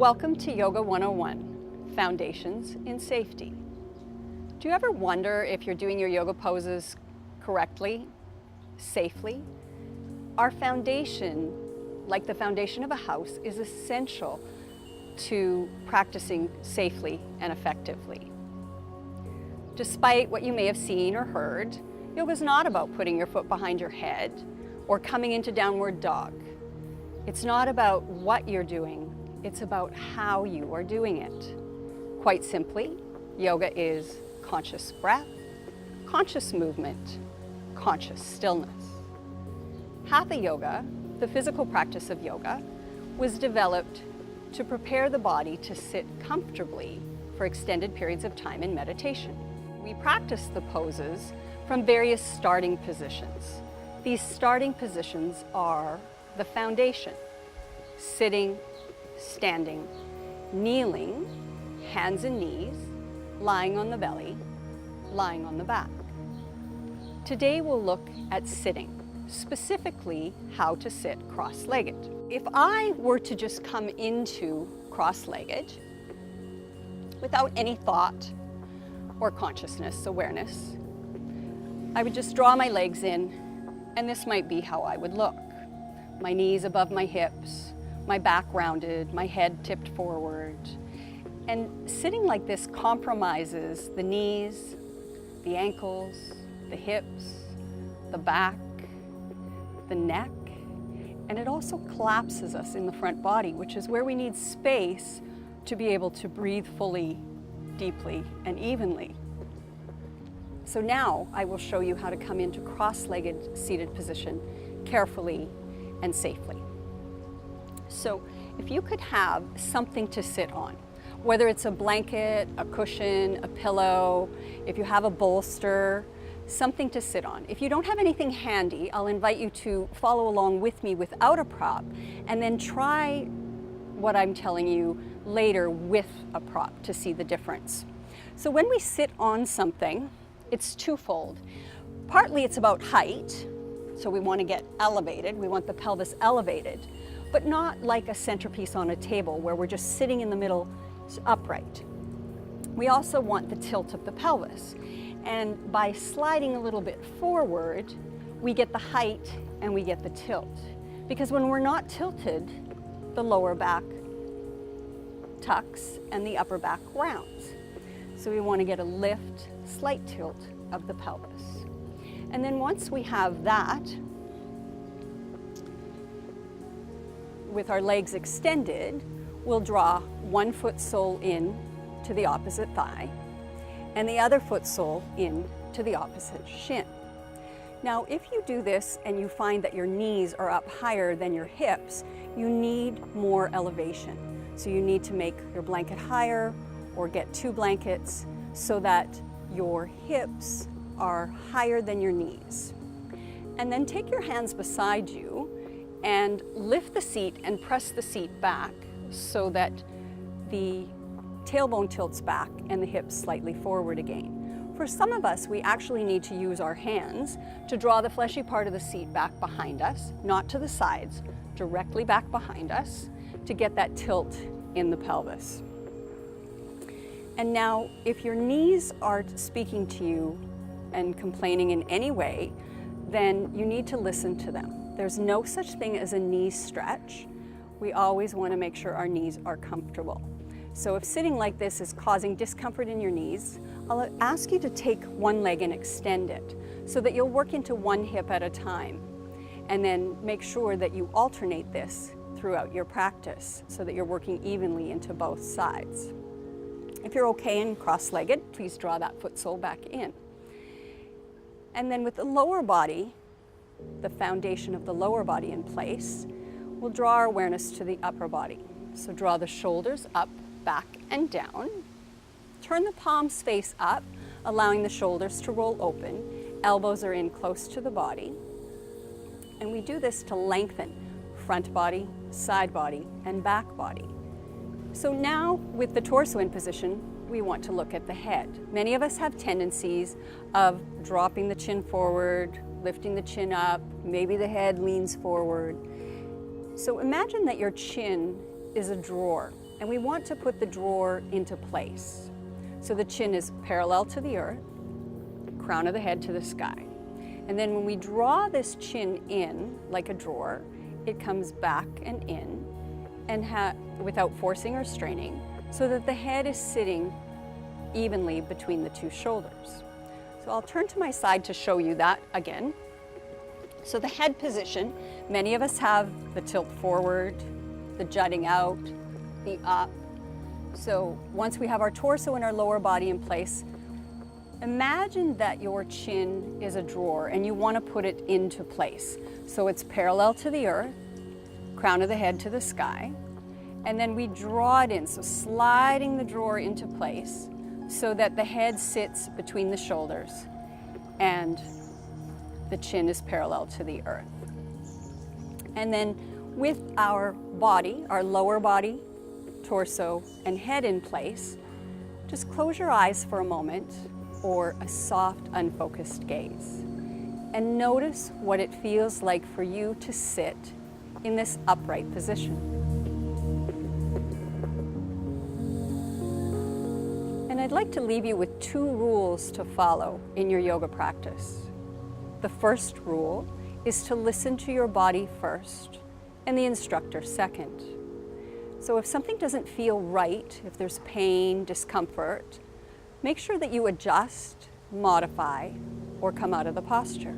Welcome to Yoga 101, Foundations in Safety. Do you ever wonder if you're doing your yoga poses correctly, safely? Our foundation, like the foundation of a house, is essential to practicing safely and effectively. Despite what you may have seen or heard, yoga is not about putting your foot behind your head or coming into downward dog. It's not about what you're doing, it's about how you are doing it. Quite simply, yoga is conscious breath, conscious movement, conscious stillness. Hatha yoga, the physical practice of yoga, was developed to prepare the body to sit comfortably for extended periods of time in meditation. We practice the poses from various starting positions. These starting positions are the foundation: sitting, standing, kneeling, hands and knees, lying on the belly, lying on the back. Today we'll look at sitting, specifically how to sit cross-legged. If I were to just come into cross-legged without any thought or consciousness, awareness, I would just draw my legs in, and this might be how I would look. My knees above my hips, my back rounded, my head tipped forward. And sitting like this compromises the knees, the ankles, the hips, the back, the neck, and it also collapses us in the front body, which is where we need space to be able to breathe fully, deeply, and evenly. So now I will show you how to come into cross-legged seated position carefully and safely. So if you could have something to sit on, whether it's a blanket, a cushion, a pillow, if you have a bolster, something to sit on. If you don't have anything handy, I'll invite you to follow along with me without a prop, and then try what I'm telling you later with a prop to see the difference. So when we sit on something, it's twofold. Partly it's about height, so we want to get elevated, we want the pelvis elevated, but not like a centerpiece on a table where we're just sitting in the middle upright. We also want the tilt of the pelvis, and by sliding a little bit forward, we get the height and we get the tilt. Because when we're not tilted, the lower back tucks and the upper back rounds. So we want to get a lift, slight tilt of the pelvis. And then once we have that, with our legs extended, we'll draw one foot sole in to the opposite thigh and the other foot sole in to the opposite shin. Now, if you do this and you find that your knees are up higher than your hips, you need more elevation. So you need to make your blanket higher or get two blankets so that your hips are higher than your knees. And then take your hands beside you and lift the seat and press the seat back so that the tailbone tilts back and the hips slightly forward again. For some of us, we actually need to use our hands to draw the fleshy part of the seat back behind us, not to the sides, directly back behind us to get that tilt in the pelvis. And now, if your knees are speaking to you and complaining in any way, then you need to listen to them. There's no such thing as a knee stretch. We always want to make sure our knees are comfortable. So if sitting like this is causing discomfort in your knees, I'll ask you to take one leg and extend it so that you'll work into one hip at a time. And then make sure that you alternate this throughout your practice so that you're working evenly into both sides. If you're okay in cross-legged, please draw that foot sole back in. And then with the lower body, the foundation of the lower body in place, we'll draw our awareness to the upper body. So draw the shoulders up, back, and down. Turn the palms face up, allowing the shoulders to roll open. Elbows are in close to the body. And we do this to lengthen front body, side body, and back body. So now, with the torso in position, we want to look at the head. Many of us have tendencies of dropping the chin forward, lifting the chin up, maybe the head leans forward. So imagine that your chin is a drawer and we want to put the drawer into place. So the chin is parallel to the earth, crown of the head to the sky. And then when we draw this chin in like a drawer, it comes back and in, and without forcing or straining, so that the head is sitting evenly between the two shoulders. So I'll turn to my side to show you that again. So the head position, many of us have the tilt forward, the jutting out, the up. So once we have our torso and our lower body in place, imagine that your chin is a drawer and you want to put it into place. So it's parallel to the earth, crown of the head to the sky, and then we draw it in, so sliding the drawer into place so that the head sits between the shoulders and the chin is parallel to the earth. And then with our body, our lower body, torso, and head in place, just close your eyes for a moment, or a soft, unfocused gaze, and notice what it feels like for you to sit in this upright position. And I'd like to leave you with 2 rules to follow in your yoga practice. The first rule is to listen to your body first and the instructor second. So if something doesn't feel right, if there's pain, discomfort, make sure that you adjust, modify, or come out of the posture.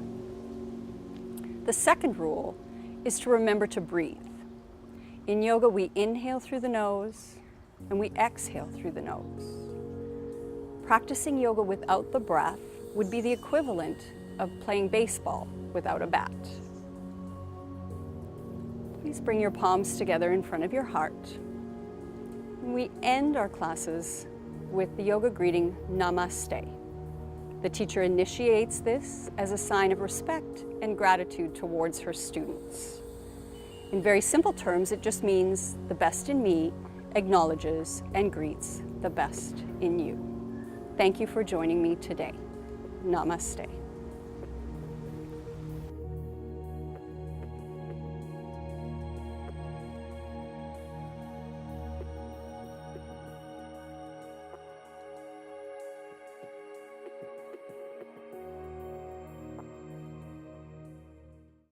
The second rule is to remember to breathe. In yoga, we inhale through the nose and we exhale through the nose. Practicing yoga without the breath would be the equivalent of playing baseball without a bat. Please bring your palms together in front of your heart. And we end our classes with the yoga greeting, Namaste. The teacher initiates this as a sign of respect and gratitude towards her students. In very simple terms, it just means the best in me acknowledges and greets the best in you. Thank you for joining me today. Namaste.